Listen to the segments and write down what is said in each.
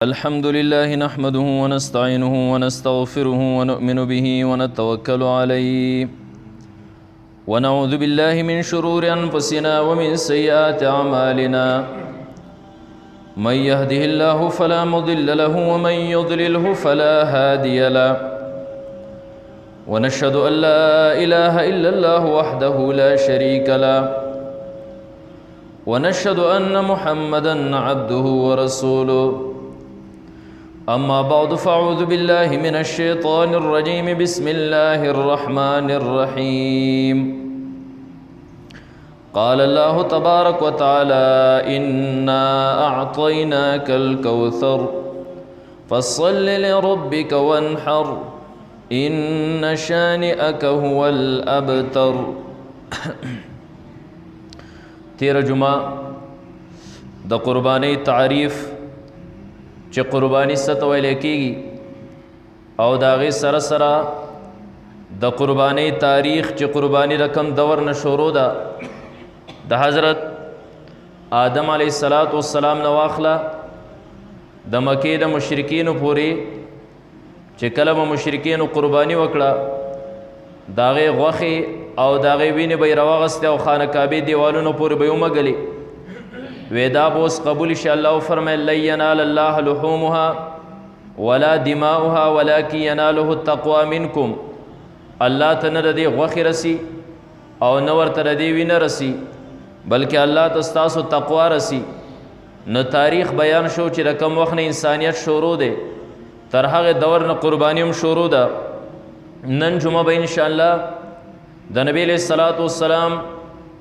الحمد لله نحمده ونستعينه ونستغفره ونؤمن به ونتوكل عليه ونعوذ بالله من شرور أنفسنا ومن سيئات أعمالنا من يهده الله فلا مضل له ومن يضلله فلا هادي له ونشهد أن لا إله إلا الله وحده لا شريك له ونشهد أن محمدًا عبده ورسوله أما بعد فأعوذ بالله من الشيطان الرجيم بسم الله الرحمن الرحيم قال الله تبارك وتعالى إنا أعطيناك الكوثر فصل لربك وانحر إن شانئك هو الأبتر تیر جمعہ دا قربانی تعریف چې قربانی ستویل کېږي او د هغې سره سره د قربانی تاریخ چې قربانی رقم دور نه شروع ده د حضرت آدم علیه السلام نه واخله د مکې د مشرکینو پورې چې کله به مشرکینو قربانی وکړه د هغې غوښې او د هغې وینې به یې راواغستې او خانه کعبې دیوالونو پورې به یې ومږلې ویدا بوس قبول شاء الله فرمائے لن ینال الله لحومها ولا دماؤها ولكن يناله التقوى منكم الله ته نه د دې غوښې رسی او نه ورته د دې وینه رسی بلکې الله ته ستاسو تقوا رسی نو تاریخ بیان شو چې د کوم وخت نه انسانیت شروع دی تر هغه دور نه قربانی هم شروع ده نن جمعه به انشاءالله د نبی علیه الصلاة والسلام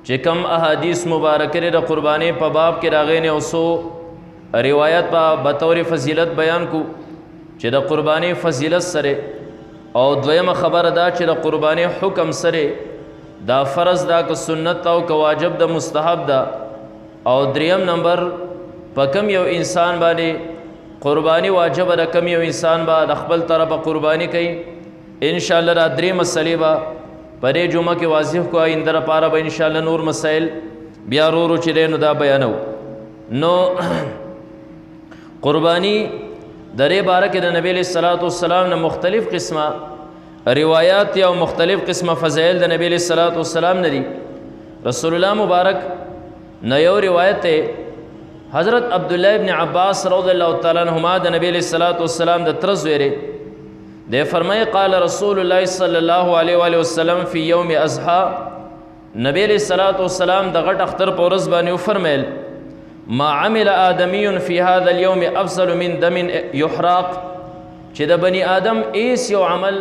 چې کم احادیث مبارکه د قربانی په باب کې راغی نه اوسو روایت په بطور فضیلت بیان کو چې د قربانی فضیلت سره او دویمه خبره دا چې د قربانی حکم سره دا فرض دا که سنت او که واجب د مستحب دا او دریم نمبر په کم یو انسان باندې قربانی واجب د کم یو انسان با د خپل طرفه قربانی کوي ان شاء الله را درې مسلې به پرې جمعه کې واضح کو آئنده لپاره به انشاءالله نور مسائل بیا ورو چې دی نو دا بیانو نو قربانی د دې باره کې د نبی علیه الصلاة والسلام نه مختلف قسمه روایات یا مختلف قسمه فضایل د نبی علیه الصلاة والسلام نه دي رسول الله مبارک نه یو روایت حضرت عبدالله ابن عباس رضی الله تعالی عنهما د نبی علیه الصلاة والسلام د تر زویره ده فرمائے قال رسول الله صلی الله علیه و آله وسلم فی یوم اضحى نبی علیہ الصلوۃ والسلام د غټ اختر په ورځ باندې فرمایل ما عمل آدمی فی هذا اليوم افضل من دم یحرق چې د بنی آدم ایس یو عمل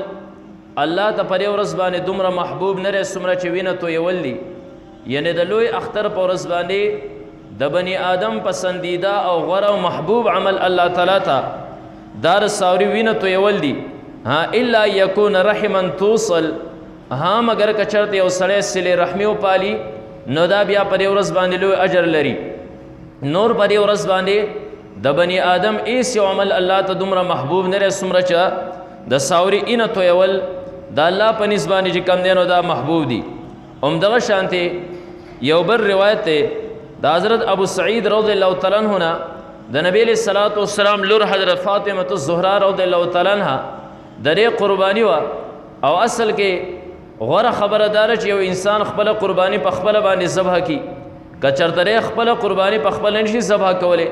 الله ته پر ورځ باندې دومره محبوب نه رې سمره چې وینه تو یول دی یعنی د لوی اختر په ورځ باندې د بنی آدم پسندیده او غوره او محبوب عمل الله تعالی ته دار ساوری وینه تو یول دی ها الا یکون رحما توصل ها مگر کچرت یو سړی صله رحمی او پالی نو دا بیا پر ورځ باندې لوی اجر لري نور پر ورځ باندې د بنی آدم ایس یو عمل الله ته دومره محبوب نه رې سمره چې د ساوري اینه تویول د الله په نسبت چې کم دی نو دا محبوب دی همدغه شانتي یو بل روایت دی د حضرت ابو سعید رضی الله تعالی عنہ د نبی علیہ الصلوۃ والسلام لور حضرت فاطمه الزهرا رضی الله تعالی عنها د دې قربانی وا او اصل کې غوره خبردار چې یو انسان خپل قربانی په خپل باندې ذبح کی کچرته خپل قربانی په خپل نشي ذبح کوله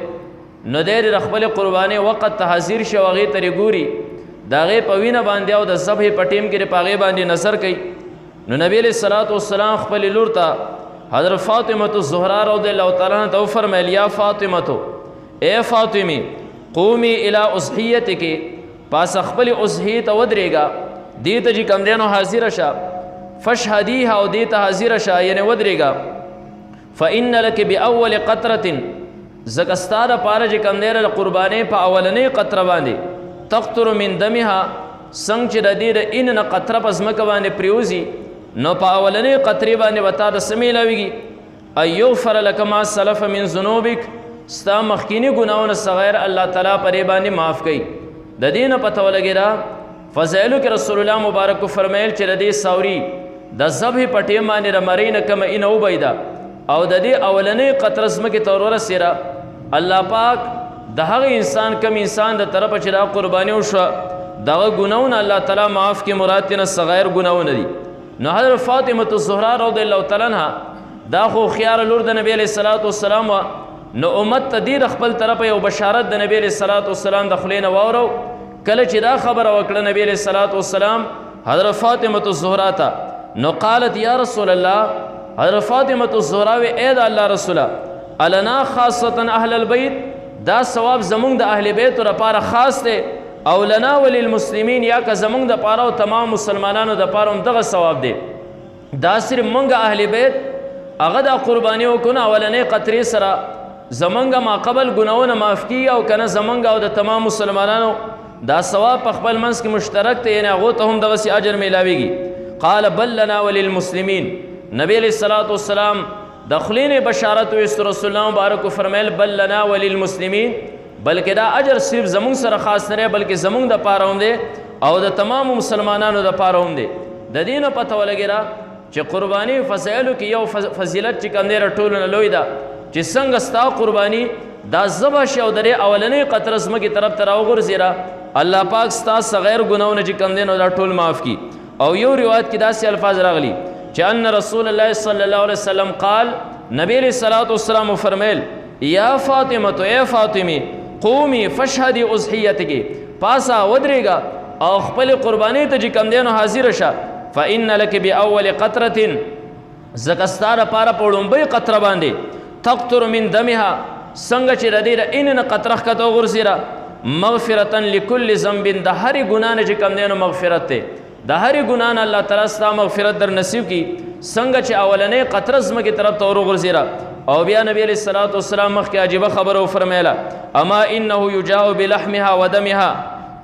نو د خپل قربانی وخت ته حاضر شي او غي ترې ګوري داغه په وینه باندې او د ذبح په ټیم کې پاغه باندې نظر کوي نو نبی علیہ الصلوۃ والسلام خپل لور ته حضرت فاطمه الزهرا رضی الله تعالی عنها ته فرمایل یا فاطمه اے فاطمه قومي الى اضحیتک پاس خپل اضحیه ته ودرېږه دې ته چې کم دی نو حاضر شه فشهدیها او دې ته حاضر شه یعنی ودرېږه فإن لك بأول قطرة ځکه ستا دپاره چې کم دی د قربانۍ په اولنۍ قطره باندې تقطر من دمها څنګه چې د دې د این نه قطره په ځمکه باندې پرېوځي نو په اولنۍ قطرې باندې به تا د څه میلاویږي ان یغفر لک ما سلف من ذنوبک ستا مخکیني ګناهونه صغیر الله تعالی پرې باندې معاف کوي د دې نه پته ولګېده فضایلو کې رسول الله مبارک فرمایل چې د دې ساوري د ذبح په ټیم باندې د مرۍ نه کمه اینه وبیده او د دې اولنۍ قطره ځمکې ته ورسېده الله پاک د هغه انسان کم انسان د طرفه چې دا قرباني وشوه دغه ګناهونه الله تعالی معاف کړي، مراد ترنه صغیر ګناهونه دي. نو حضرت فاطمه الزهرا رضی الله تعالی عنها دا خو خيار لور د نبی علیہ الصلوۃ والسلام، نو امت ته دې خپل طرفه یو بشارت د نبی علیہ الصلوۃ والسلام د خلینو واورو. کله چې دا خبره وکړه نبی علیہ الصلوۃ والسلام حضرت فاطمه الزهرا ته، نو قالت یا رسول الله، حضرت فاطمه الزهرا وی اے د الله رسوله، النا خاصه اهل البيت، دا ثواب زمونږ د اهل بیت لپاره خاص دی، او لنا وللمسلمین، یا که زمونږ د پاره او تمام مسلمانانو د پاره هم دغه ثواب دی. دا صرف مونږ اهل بیت هغه د قرباني وکړو اولنې قطرې سره زمونږ ما قبل ګناونه معاف کیږي، او کنه زمونږ او د تمام مسلمانانو دا ثواب په خپل منځ کې مشترک دی، یعنی هغو ته هم دغسې اجر میلاویږي. قال بل لنا وللمسلمین، نبی علیہ الصلوۃ والسلام د خلینې بشارت ویست، رسول الله مبارک فرمیل بل لنا وللمسلمین، بلکې دا اجر صرف زمونږ سره خاص نه دی، بلکې زمونږ د پاره هم دی او د تمام مسلمانانو د پاره هم دی. د دې نه پته ولګېده چې قرباني فضایلو کې یو فضیلت چې کوم دی ټولو نه لوی ده، چې څنګه ستا قرباني دا ذبح شي او د دې اولنۍ قطره ځمکې طرف ته راوغورځېده، الله پاک ستا صغیر ګناهونه چې کوم دی نو دا ټول معاف کړي. او یو روایت کې داسې الفاظ راغلي چې ان رسول الله صلی الله علیه وسلم قال، نبی علیہ الصلوۃ والسلام فرمیل یا فاطمه، اے فاطمه، قومی فشهدی اضحیتک، پاسا ودرېږه او خپل قربانی ته چې کوم دی نو حاضر شه، فإن لك بأول قطرة، ځکه ستا دپاره په وړومبۍ قطره باندې تقطر من دمها، څنګه چې د دې د اینې نه قطره ښکته وغورځېده، مغفرة لكل ذنب، د هرې ګناه نه چې کوم دی نو مغفرت دی، د هرې ګناه نه الله تعالی ستا مغفرت در نصیب کړي، څنګه چې اولنۍ قطره ځمکې طرف ته وروغورځېده. او بیا نبی علیہ الصلوۃ والسلام مخکې عجیبه خبره وفرمیله، اما انه یجاء بلحمها ودمها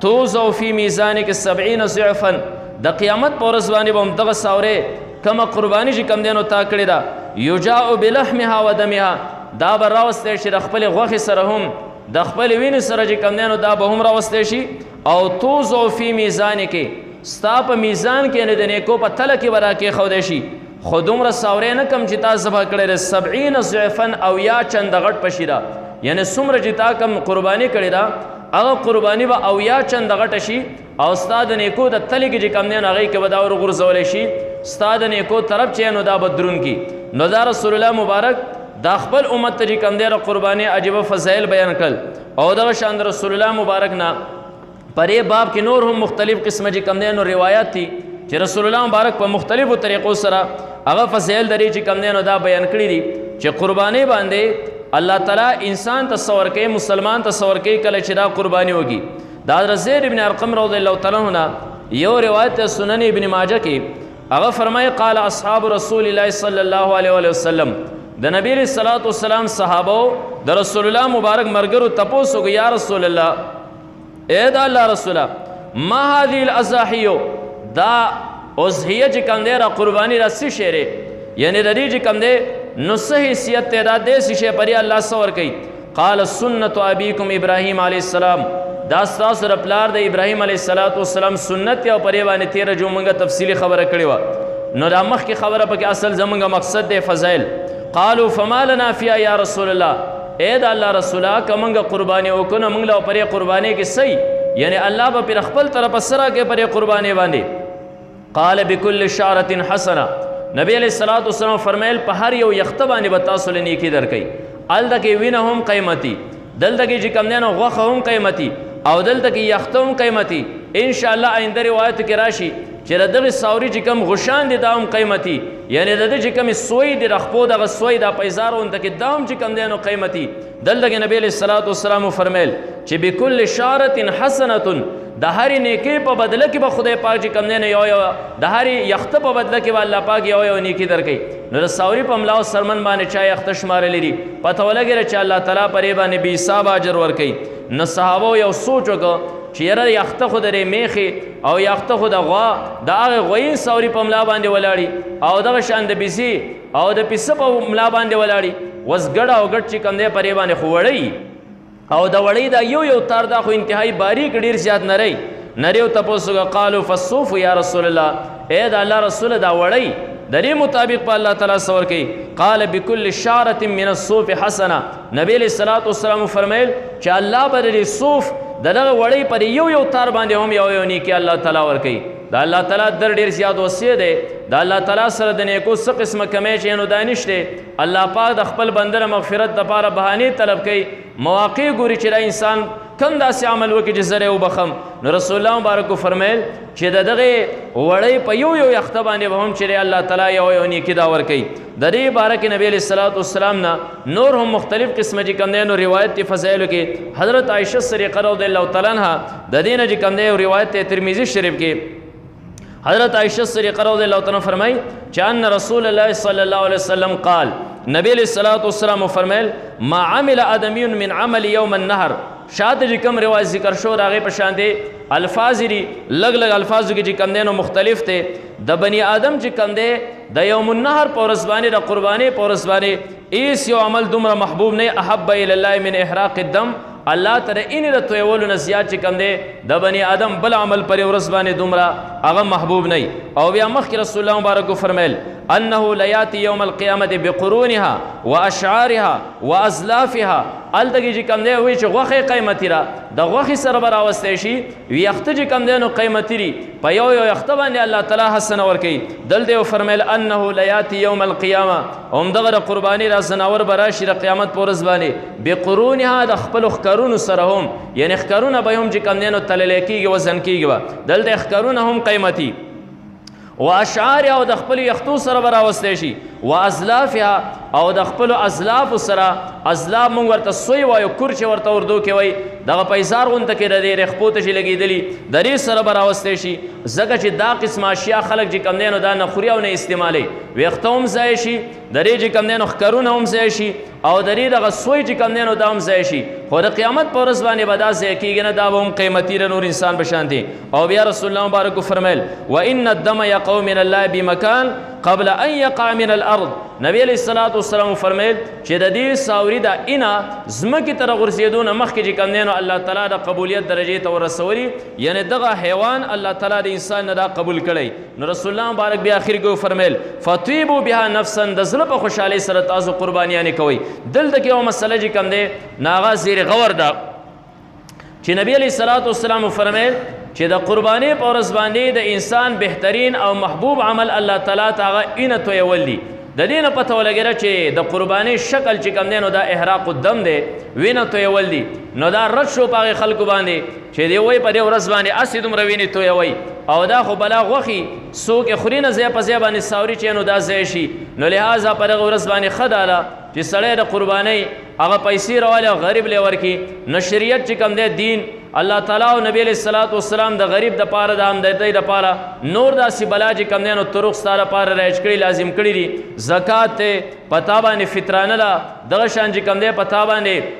توضع فی میزانک 70 ضعفا، د قیامت په ورځ باندې به هم دغه ساورې کومه قرباني چې کوم دی نو تا کړې ده، یجاء بلحمها ودمها، دا به راوستی شي د خپلې غوښې سره هم د خپلې وینې سره چې کوم دی نو دا به هم راوستی شي، او توضع فی میزانک، ستا په میزان کې نه د نیکو په تله کې به راکېښودی شي، خو دومره ساورې نه کم چې تا ذبح کړی دی، 70 ضعفا، او یا چنده غټ پشي ده، یعنی څومره چې تا کم قرباني کړې ده هغه قرباني به او یا چنده غټه شي، او ستا د نیکو د تلې کې چې کم دی نو هغې کې به دا ورغورځولی شي، ستا د نیکو طرف چې نو دا به دروند کي. نو دا رسول الله مبارک دا خپل امت ته چې کم دی قرباني عجیبه فضایل بیان کړل. او دغه شان د رسول الله مبارک نه پرې باب کې نور هم مختلف قسمه چې کم دی نو روایات دي چې رسول الله مبارک په مختلفو طریقو سره هغه فضایل لري چې کم دی نو دا بیان کړي دي چې قرباني باندې الله تعالی انسان تصور کوي، مسلمان تصور کوي کله چې دا قرباني وږي. دا حضرت زید ابن ارقم رضی الله تعالی عنہ یو روایت سنن ابن ماجه کې هغه فرمایي قال اصحاب رسول الله صلی الله علیه وسلم، د نبی علیہ الصلوۃ والسلام صحابه د رسول الله مبارک مرګرو تپوسو یا رسول الله، اے دا الله رسوله، ما هذه الاضاحی، دا اضحیه چې کوم دی را قرباني را څه شی دی، یعنی د دې چې کوم دی نو څه حیثیت دی، دا داسې شی پرې الله څه ورکوي. قال سنت ابیکم ابراهیم علیه السلام، دا ستاسو د پلار د ابراهیم علیه السلام سنت او پرې باندې تېره جو موږ تفصیلي خبره کړې وه، نو دا مخکې خبره پکې اصل زموږ مقصد دی فضایل. قالوا فما لنا فيها یا رسول الله، اے د الله رسوله که موږ قرباني وکړو نو موږ له پرې قربانۍ کې صحیح، یعنی الله به پرې خپل طرفه سره کې پرې قربانۍ باندې. قال بكل شعرة حسنه، نبی علیہ الصلوۃ والسلام فرمایل په هر یو یخته باندې به تاسو له نیکي درکوي، هلته کې وینه هم قیمتي، دلته کې چې کوم دی نو غوښه هم قیمتي، او دلته کې یخته هم قیمتي. انشاءالله آینده روایتو کې راشي چې د دغې ساوري چې کوم غشان دي دا هم قیمتي، یعنی د دې چې کومې سوی دي د خپو دغه سوی دا پیزار اونته کې دا هم چې کوم دی نو قیمتي. دلته کې نبی علیہ الصلوۃ والسلام فرمیل چې بكل شعرة حسنة، د هرې نیکۍ په بدله کې به خدای پاک چې کوم دی نو یو د هرې یخته په بدله کې به الله پاک یو نیکي درکوي. نو د ساوري په ملا او سرمن باندې چا یخته شمارلی دي پته ولګېده چې الله تعالی پرې باندې بې حسابه اجر ورکوي. نو صحابو یو سوچ وکړه چې یاره یخته خو د دې میخې او یخته خو د غوا د هغې غویین ساوري په ملا باندې ولاړي، او دغه شان د بزي او د پسه په ملا باندې ولاړي، وس ګډ او ګډ چې کوم دی پرې باندې خو وړی، او د وړۍ دا یو تار دا خو انتهایی باریک ډېر زیات نری او تپوس وکړه. قالو فالصوف یا رسول الله، اے د الله رسوله دا وړۍ د دې مطابق په الله تعالی سور کوي قال بكل شعره من الصوف حسنه نبی علیہ الصلوۃ والسلام فرمایل چې الله بدلی صوف دغه وړي پر یو تار باندې هم یو نیکی الله تعالی ور کوي دا الله تعالی در ډیر زیات وصیه دی دا الله تعالی سره د نیکو څه قسمه کمی چې نو دانشته الله پاک د خپل بنده مغفرت د پاره بهانه طلب کوي مواقع ګوري چې دا انسان کم داسې عمل وکړي چې زره وبخم نو رسول الله مبارک فرمایل چې دغه وړي په یو یخته باندې به هم چې الله تعالی یو نیکی دا ور کوي د دې باره کې نبی علیہ الصلوۃ والسلام نه نور هم مختلف قسمه چې کوم نو روایت فضایل کې حضرت عائشہ صدیقہ رضی الله تعالی عنها د دې نه چې کوم نو روایت ترمذی شریف کې حضرت عائشہ صدیقہ رضی الله تعالی فرمای چې ان رسول الله صلی الله علیه وسلم قال نبی علیہ الصلوۃ والسلام فرمایل ما عمل ادمی من عمل یوم النهر شاته چې کوم روایت ذکر شو راغه په شان دي الفاظ لري لګ الفاظو کې چې کوم نو مختلف ته د بنی آدم چې کوم دی د یوم النهر پورس باندې د قربانی پورس باندې ایس یو عمل دومره محبوب نه احب الی الله من احراق الدم الله تعالی ان د تویولو نزیات چې کوم دی د بنی آدم بل عمل پر ورځ باندې دومره هغه محبوب نه او بیا مخکې رسول الله مبارک فرمایل انه لیاتی یوم القیامه بقرونها واشعارها وازلافها الدغه چې کوم دی وی چې غوخه قیمتي را د غوخه سره براوستې شي ویخته چې کوم دی نو قیمتي ری په یو یخته باندې الله تعالی حسن ور کوي دلته فرمایل انه لیاتی یوم القیامه هم دغه قربانی را زناور براشي د قیامت پورز باندې بقرونها د خپل خکرونو سره هم یعنی خکرونه به هم چې کوم دی نو تلل کېږي وزن کېږي دلته خکرونه هم قیمتي واشعار او د خپل یختو سره براوستې شي وازلافها او د خپل ازلاف سره ازلاف مونږ ورته سوی وایو کورچ ورته اردو کې وای دغه پیسار غونته کې د دې رخپو ته لګېدلی د دې سره براوستې شي ځکه چې دا قسم اشیاء خلک چې کم دینو دا نه خوري او نه استعمالي ویخته هم ځای شي د دې چې کم دینو خکرونه هم ځای شي او د دې دغه سوی چې کم دینو دا هم ځای شي خو د قیامت پر ورځ باندې به دا ځای کېږي نه دا به هم قیمتي نور انسان به شان دي او بیا رسول الله مبارک فرمایل وان الدم یقع من الله بمکان قبل ان يقع من الارض نبی علیہ الصلوۃ والسلام فرمایل چې د دې ساوري دا انا زمکه تر غرزیدون مخکې چې کم دینو الله تعالی د قبولیت درجه ته ورسولي یعنی دغه حیوان الله تعالی د انسان نه دا قبول کړي نو رسول الله مبارک بیا اخر کې فرمایل فطيبوا بها نفسا د زړه په خوشحالي سره تاسو قربانیان کوي دلته کې یو مسله چې کم دی ناغه زیر غور دا چې نبی علیہ الصلوۃ والسلام فرمایل چې د قربانی په ورځ باندې د انسان بهترین او محبوب عمل الله تعالی تاغه ان تویول دی د دې نه پته ولګیږي چې د قربانی شکل چې کم دی نو دا احراق الدم دی وینه تویول دی نو دا رد شو پاغه خلکو باندې چې دی وای په دې ورځ باندې اسی دومره ویني تویوي او دا خو بلا غوخي سوک خورینه ځای په ځای باندې ساوري چې نو دا ځای شي نو لہذا په دغه ورځ باندې خداله چې سړی د قربانی هغه پیسې راواله غریب لور کی نو شریعت چې کم دی دین الله تعالی او نبی علیہ الصلوۃ والسلام د غریب د پاره د همدردی د پاره نور داسې بلا چې کم دی نو طرق ستاره پاره راځ کړی لازم کړی دي زکات پتا باندې فطرانه لا دغه شان چې کم دی پتا باندې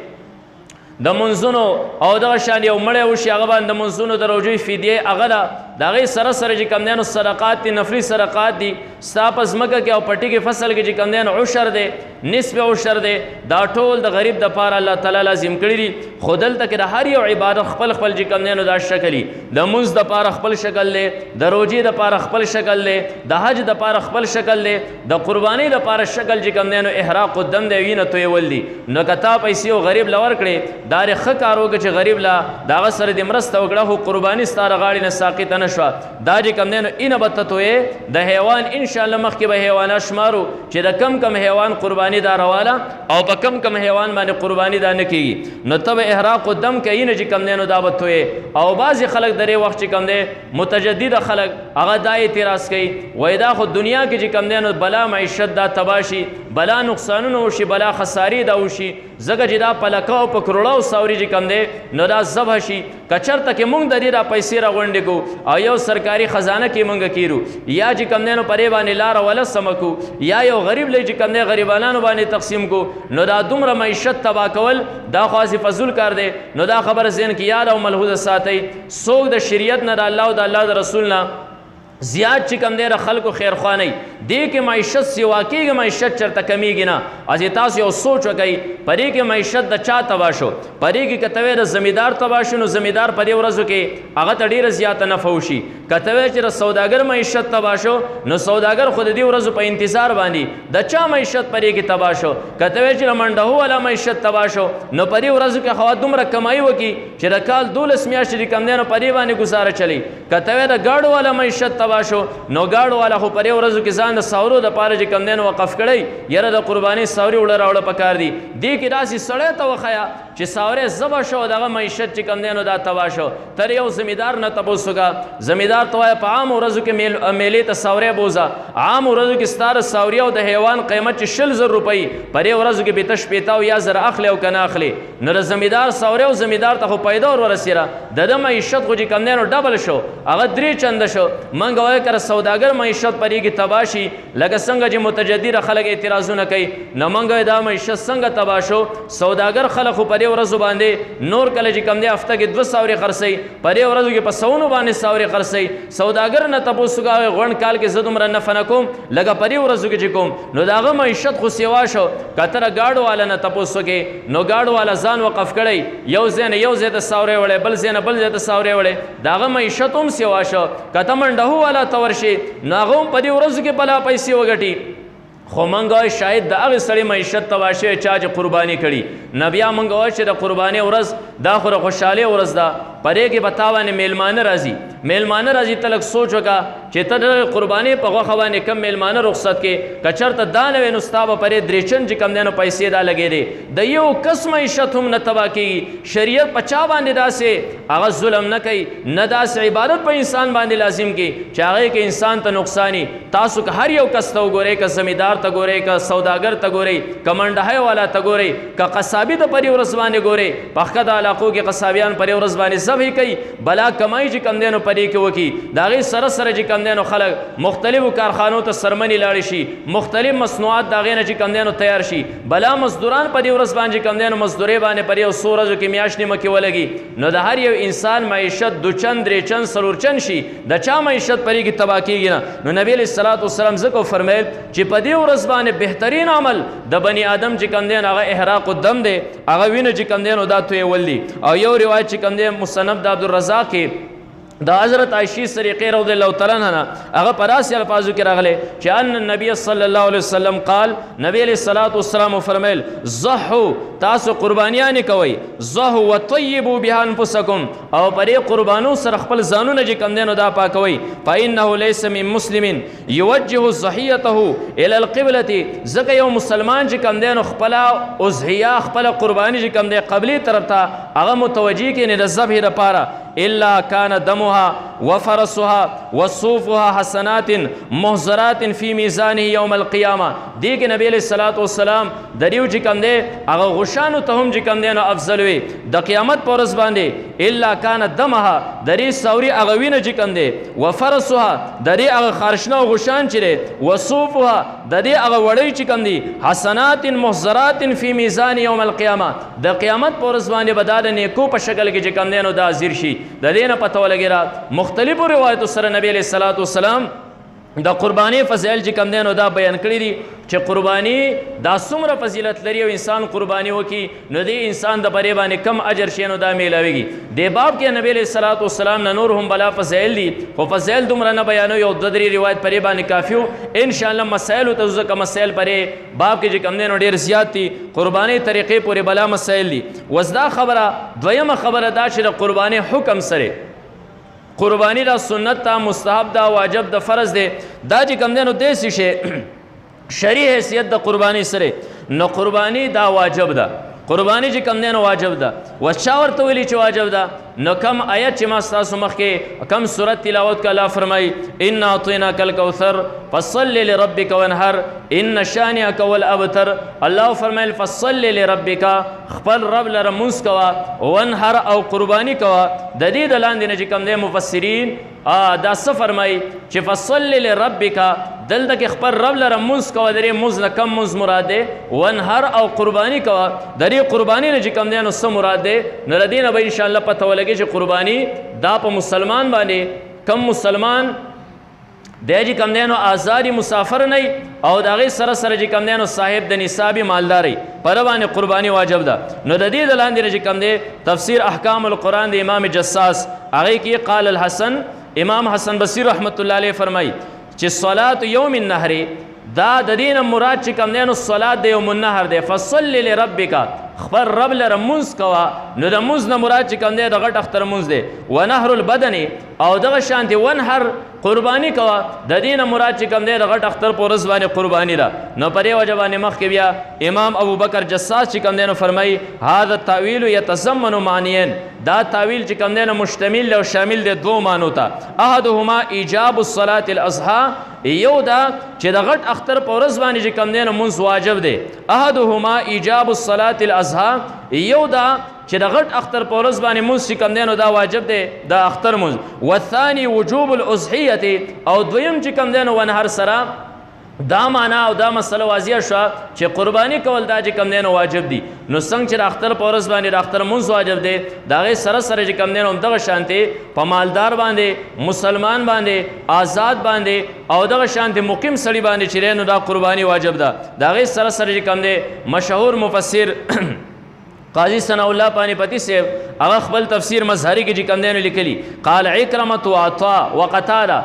د منځونو او دغه شان یو مړی وشي هغه باندې د منځونو د روجوی فدیه هغه ده د هغې سره سره چې کوم دی نو صدقات دي نفلي صدقات دي ستا په ځمکه کې او پټي کې فصل کې چې کوم دی نو عشر دی نصف عشر دی دا ټول د غریب د پاره الله تعالی لازم کړي دي خو دلته کې د هر یو عبادت خپل خپل چې کوم دی نو دا شکل دي د مونځ د پاره خپل شکل دی د روجې د پاره خپل شکل دی د حج د پاره خپل شکل دی د قربانۍ د پاره شکل چې کوم دی نو احراق الدم دی وینه تویول دي نو که تا پیسې او غریب لور کړې دا ښه کار وکړه چې غریب لا دغه سره د مرسته وکړه خو قرباني ستاره غاړې نه ساقطه نه شوه دا چې کوم دی نو اینه به ته تویې د حیوان انشاءالله مخکې به حیوانات شمارو چې د کم کم حیوان قرباني دا رواله او په کم کم حیوان باندې قرباني دا نه کېږي نو ته به احراق الدم کوي نه چې کوم دی نو دا به تویې او بعضې خلک د دې وخت چې کوم دی متجدده خلک هغه دا اعتراض کوي وایي دا خو دنیا کې چې کوم دی نو بلا معیشت دا تباه شي بلا نقصانونه وشي بلا خسارې دا وشي ځکه چې دا په لکه او په کروړو ساوري چې کوم دی نو دا ذبح شي که چېرته کې مونږ د دې را پیسې راغونډې کړو او یو سرکاري خزانه کې مونږ کیرو یا چې کوم دی نو پرې باندې لاره وله سمه کړو یا یو غریب لې چې کوم دی غریبانانو باندې تقسیم کړو نو دا دومره معیشت تباه کول دا خو هسې فضول کار دی نو دا خبره ذهن کې یاد او ملحوظه ساتئ څوک د شریعت نه د الله او د الله د رسول نه زیات چې کم دی د خلکو خیرخوانئ دې کې معیشت سیوا کېږي معیشت چېرته کمیږي نه اځې تاسو یو سوچ وکئ په دې کې معیشت د چا تباه شو په دې کې که ته وایې د زمیندار تباه شو نو زمیندار په دې ورځو کې هغه ته ډېره زیاته نفع وشي که ته وایې چې د سوداګر معیشت تباه شو نو سوداګر خو د دې ورځو په انتظار باندې د چا معیشت په دې کې تباه شو که ته وایې چې د منډهو والا معیشت تباه شو نو په دې ورځو کې خو دومره کمایي وکړي چې د کال 12 میاشتې چې کم دی نو په دې باندې ګزاره چلی که ته وایې د ګاډو والا معیشت تباه شو نو ګاډو والا خو په دې ورځو کې ځان د ساورو دپاره چې کم دی نو وقف کړی یاره د قربانۍ ساوري وړه راوړه پکار دي دې کې داسې سړی ته وښیه چې ساوری ذبح شو دغه معیشت چې کم دی نو دا تباه شو تر یو زمیندار نه تپوس وکړه زمیندار ته وایه په عام ورځو کې میلې ته ساوری بوځه عام ورځو کې ستا د ساوري او د حیوان قیمت چې 20,000 روپۍ په دې ورځو کې به ته شپېته او یا زره اخلي او که نه اخلي نو د زمیندار ساوری او زمیندار ته خو پیدا ور ورسېره د ده معیشت خو چې کم دی نو ډبل شو هغه 3 چنده شو موږ وایو که د سوداګر معیشت په دې کې تباه شي لکه څنګه چې متجدیره خلک اعتراضونه کوي نو موږ وایو دا معیشت څنګه تباه شو سوداګر خلک خو په دې ورځو باندې نور کله چې کم دی هفته کې 2 ساوري خرڅوي په دې ورځو کې په سونو باندې ساوري خرڅوي سوداګر نه تپوس وکړه غونډ کال کې زه دومره نفع نه کوم لکه په دې ورځو کې چې کوم نو د هغه معیشت خو سیوا شو که ته د ګاډو والا نه تپوس وکړې نو ګاډو والا ځان وقف کړی یو ځای نه یو ځای ته ساوری وړی بل ځای نه بل ځای ته ساوری وړی د هغه معیشت هم سیوا شو که ته منډهو والا ته ورشي نو هغه هم په دې ورځو کې بلا پیسې وګټي خو موږ وایو شاید د هغې سړي معیشت تباه شوی چا چې قرباني کړي نه بیا موږ وایو چې د قربانۍ ورځ دا خو د خوشحالۍ ورځ ده په دې کې به تا باندې میلمانه راځي میلمانه راځي ته لږ سوچ وکړه چې ته د قربانۍ په غوښه باندې کم میلمانه رخصت کې که چېرته دا نه وی نو ستا به پرې درېچن چې کم دی نو پیسې دا لګېدې د یو کس معیشت هم نه تباه کېږي شریعت په چا باندې داسې هغه ظلم نه کوي نه داسې عبادت په انسان باندې لازم کړي چې هغې کې انسان ته نقصاني تاسو که هر یو کس ته وګورئ که زمیندار ته ګورئ که سوداګر ته ګورئ که منډهی والا ته ګورئ که قصابي ته پرې ورځ باندې ګورئ په ښکته علاقو کې قصابیان پرې ورځ باندې ذبح کوي بلا کمای چې کم دی نو په دې کې وکړي د هغې سره سره چې کم دی نو خلک مختلفو کارخانو ته سرمنې لاړې شي مختلف مصنوعات د هغې نه چې کم دی نو تیار شي بلا مزدوران په دې ورځ باندې چې کم دی نو مزدورۍ باندې پر یو څو ورځو کې میاشت نیمه کې ولګي نو د هر یو انسان معیشت 2 چند 3 چند 4 چند شي د چا معیشت په دې کې تباه کېږي نه نو نبي علیه الصلاة والسلام ځکه فرمیل چې په دې ورځ باندې بهترین عمل د بني آدم چې کم دی نو هغه احراق الدم دی هغه وینه چې کم دی نو دا تویول دي او یو روایت چې کم دی مصنف د عبدالرزاق کې دا حضرت عائشہ صدیقہ رضی اللہ تعالی عنہ هغه پراسی الفاظو کې راغله چې ان النبي صلی الله علیه وسلم قال نبی علیہ الصلوۃ والسلام فرمایل ضحوا تاسو قربانیان کوي ضحوا وطيبوا بها انفسکم او پرې قربانو سره خپل ځانونه چې کم دینو دا پاکوي فانه ليس من مسلم يوجه ضحيته الى القبلة زکه یو مسلمان چې کم دینو خپل اضحیه خپل قربانی چې کم دی قبلی طرف ته هغه متوجه کې نه د ذبح لپاره الا كان دمها وفرسها وصوفها حسنات محضرات في ميزانه يوم القيامه دې کې نبی علیہ الصلوۃ والسلام دریو چې کم دی هغه غشانو ته هم چې کم دی نو افضل وي د قیامت پر ورځ باندې الا كان دمها درې ساوري هغه وینه چې کم دی وفرسها درې هغه خارشنه غشان چې دی وصوفها درې هغه وړۍ چې کم دی حسنات محضرات في ميزان يوم القيامه د قیامت پر ورځ باندې به دا د نیکو په شکل کې چې کم دی نو دا حاضر شي د دې نه پته ولګېده مختلفو روایتو سره نبی علیہ الصلوۃ والسلام د قربانی فضایل چې کم دی نو دا بیان کړي دي چې قربانی دا څومره فضیلت لري او انسان قربانی وکړي نو دې انسان د برې باندې کم اجر شي نو دا میلاویږي دې باب کې نبی علیہ الصلوۃ والسلام نه نور هم بلا فضایل دي خو فضایل دومره نه بیانو یو د درې روایت پرې باندې کافي و ان شاء الله مسائل ته ځکه مسائل پرې باب کې چې کم دی نو ډېر زیات دي قربانی طریقې پورې بلا مسائل دي وزدا خبره دویمه خبره دا چې د قربانی حکم سره قربانی دا سنت دا مستحب دا واجب دا فرض دی دا چې کم دی نو دیسی شی شرعي حیثیت د قربانی سره نو قربانی دا واجب ده قربانی چې کم دی نو واجب ده وچا ورته ویلي چې واجب ده نو کم آیت چې ما ستاسو مخکې کم صورت تلاوت کا الله فرمایي انا اعطیناک الکوثر فصل لربک وانحر ان شانئک هو الابتر الله فرمایل فصل لربک خپل رب لره مونځ کوه وانحر او قربانی کوه د دې د لاندې نه چې کم دی مفسرین دا څه فرمایي چې فصل لربک دلته کې خپل رب لره مونځ کوه د دې مونځ نه کم مونځ مراد دی وانحر او قربانی کوه د دې قربانی نه چې کم دی نو څه مراد دی نو د دې نه به انشاءالله پته ولګي چې قربانی دا په مسلمان باندې کم مسلمان دی چې کوم دی نو آزادي مسافر نه او د هغې سره سره چې کوم دی نو صاحب د نصابي مالداري په ده باندې قرباني واجب ده. نو د دې د لاندې چې کوم دی تفسیر احکام القرآن د امام جساس هغې کې قال الحسن امام حسن بصیر رحمت الله علیه فرمایي چې صلات یوم النهر دا د دې نه مراد چې کوم دی نو صلات د یوم النهر دی. فصل لربک خپل رب لره مونځ کوه. نو د مونځ نه مراد چې کوم دی د غټ اختر مونځ دی. ونهر البدن او دغه شانتې ونهر قرباني کوه د دې نه مراد چې کوم دی د غټ اختر په ورځ باندې قرباني ده. نو په دې وجه باندې مخکې بیا امام ابوبکر جساس چې کوم دی نو فرمایي هذا التاویل یتضمن معنیین دا تاویل چې کوم دی نو مشتمل دی او شامل دی دوه معنو ته. احدهما ایجاب الصلاة الاضحی یو دا چې د غټ اختر په ورځ باندې چې کوم دی نو مونځ واجب دی. احدهما ایجاب الصلاة الاضحی یو دا چې د غټ اختر په ورځ باندې مونځ چې کوم دی نو دا واجب دی د اختر مونځ. والثاني وجوب الاضحیة او دویم چې کوم دی نو ونهر سره دا معنا او دا مسله واضح شوه چې قرباني کول دا چې کوم دی نو واجب دي. نو څنګه چې د اختر په ورځ باندې د اختر مونځ واجب دی د هغې سره سره چې کوم دی نو همدغه شانتې په مالدار باندې مسلمان باندې آزاد باندې او دغه شانتې مقیم سړي باندې چې دی نو دا قرباني واجب ده. د هغې سره سره چې کوم دی مشهور مفسر قاضی ثناء الله پانیپتی صاحب هغه خپل تفسیر مظهری کې چې کوم دی نو لیکلي قال عکرمة وعطاء وقتاده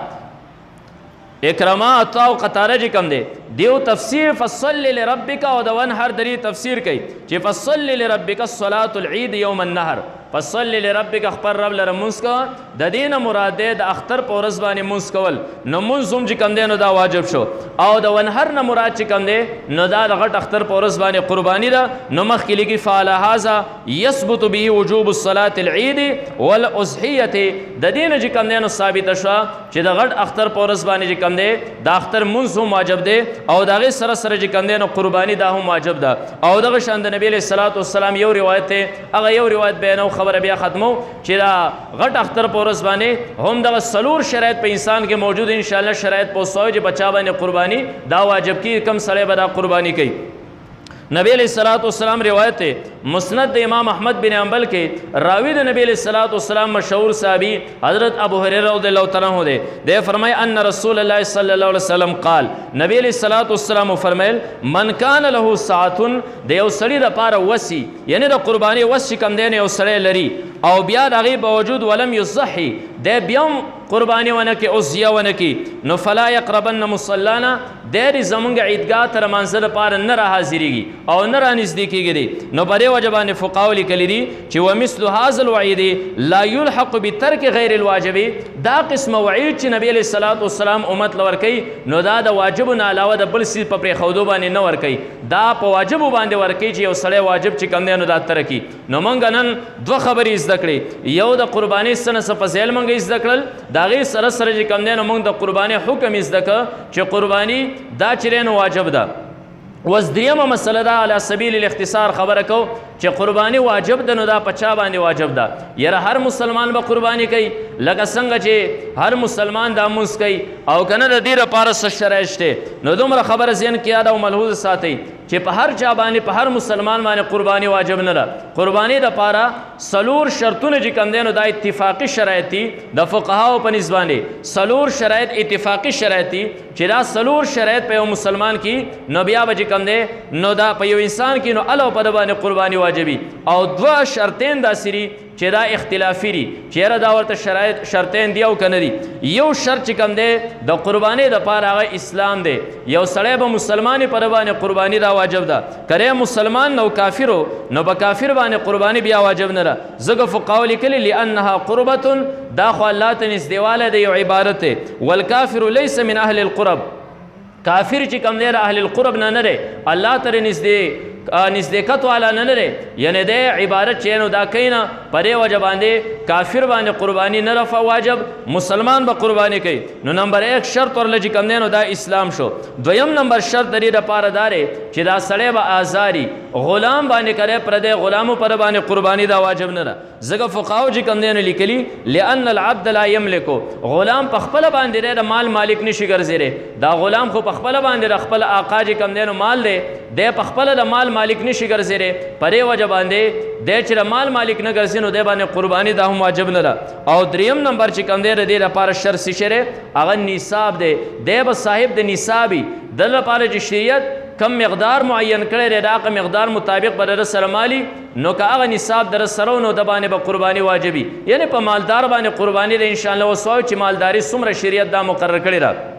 اکرما عطا او قطاره چې کوم دی دیو تفسیر فصل لربک او د ونهر دری تفسیر کوي چې فصل لربک الصلاة العید یوم النهر فصل لربک خپل رب لره مونځ کوه د دې نه مراد دی د اختر په ورځ باندې مونځ کول. نو مونځ هم چې کوم دی نو دا واجب شو او د ونهر نه مراد چې کوم دی نو دا د غټ اختر په ورځ باندې قرباني ده. نو مخکې لیکي فعلى هذا یثبت به وجوب الصلاة العید والاضحیة د دې نه چې کوم دی نو ثابته شوه چې د غټ اختر په ورځ باندې چې کوم دی د اختر مونځ هم واجب دی او د هغې سره سره چې کوم دی نو قرباني دا هم واجب ده. او دغه شان د نبي علیه الصلاة والسلام یو روایت دی هغه یو روایت بیانو خبره بیا ختمو چې دا غټ اختر په ورځ باندې هم دغه څلور شرایط په انسان کې موجود انشاءالله شرایط پوسوي چې بچا باندې قرباني دا واجب کی کم سړی به دا قرباني کوي. نبی علیہ الصلوۃ والسلام روایت ہے مسند د امام احمد بن حنبل کې راوی د نبی علیہ الصلوۃ والسلام مشهور صحابی حضرت ابو هريره رضی الله تعالی عنہ دے فرمائے ان رسول الله صلی الله علیه وسلم قال نبی علیہ الصلوۃ والسلام فرمایل من کان له ساعه د یو سړي د پاره وسی یعنی د قربانی وسی کم دی نه یو سړی لري او بیا دغه باوجود ولم یصحی د بیام قربانی ونکي او زیا ونکي نو فلا يقربن مصلانا د زمونږ عیدګاه تر منځ لپاره نه را حاضرېږي او نه را نږدې کېږي. نو په دې وجه باندې فقهاو لیکلي دي چې ومثل هذا الوعید لا يلحق بترک غیر الواجب دا قسم وعید چې نبی علیہ الصلوۃ والسلام امت لور کوي نو دا د واجب نه علاوه د بل څه په پرېښودو باندې نه ور کوي دا په واجب باندې ور کوي چې یو سړی واجب چې کوم دی نو دا ترکي. نو موږ نن دوه خبرې زده کړې یو د قرباني سنه څه فضیل موږ زده کړل د هغې سره سره چې کوم دی نو موږ د قرباني حکم زده کړه چې قرباني دا چې نو واجب ده. وز دریمه مسله ده علی سبیل الاختصار خبره کو چې قرباني واجب ده نو دا پچا باندې واجب ده یاره هر مسلمان به قرباني کوي لکه څنګه چې هر مسلمان دا مونځ کوي او کنه د دې لپاره څه شرایط شته. نو دومره خبره ذهن کې یاد او ملحوظ ساتئ چې په هر چا باندې په هر مسلمان باندې قرباني واجب نه ده. قرباني دپاره څلور شرطونه چې کوم دی نو دا اتفاقي شرایط دي د فقهاو په نسبت باندې څلور شرایط اتفاقي شرایط دي چې دا څلور شرایط په یو مسلمان کې نو بیا به چې کوم دی نو دا په یو انسان کې نو الله په ده باندې قرباني واجبي. او دوه شرطین داسې دي چې دا اختلافي دي چې یاره دا ورته شرایط شرطین دی او که نه دي. یو شرط چې کوم دی د قربانۍ دپاره هغه اسلام دی یو سړی به مسلمان په ده باندې قرباني دا واجب ده که مسلمان نو کافرو نو به کافر باندې قرباني بیا واجب نه ده. ځکه فقهاو لیکلي لانها قربة دا خو الله ته نږدېوالی دی یو عبادت دی والکافر لیس من اهل القرب کافر چې کوم دی د اهل القرب نه نه دی الله ته نزدېکت والا نه لري یعنی د عبادت چې نو دا کوي نه په دې وجه باندې کافر باندې قرباني نه رفع واجب مسلمان به قرباني کوي. نو نمبر 1 شرط ورله چې کوم دی نو دا اسلام شو. دویم نمبر شرط د دې دپاره دا دی چې دا سړی به آزاري غلام باندې کوي پردی غلامو پر باندې قرباني دا واجب نه ده. ځکه فقهاو چې کوم دی نو لیکلي لأن العبد لا یملکو غلام په خپله باندې د مال مالک نشي ګرځېدی دا غلام خو په خپله باندې د خپل آقا چې کوم دی نو مال دی دی په خپله د مال مالک نشي ګرځېدی په دې وجه باندې دی چې د مال مالک نه ګرځي نو دی باندې قرباني دا هم واجب نه ده. او دریم نمبر چې کوم دی د دې لپاره شرط څه دی هغه نصاب دی به صاحب د نصابي د لپاره چې شریعت کم مقدار معین کړی دی د هغه مقدار مطابق به د سره مالي نو که هغه نصاب در سره نو د باندې به قرباني واجبي یعنی په مالدار باندې قرباني دی انشاءالله وسوایو چې مالداري څومره شریعت دا مقرر کړی ده.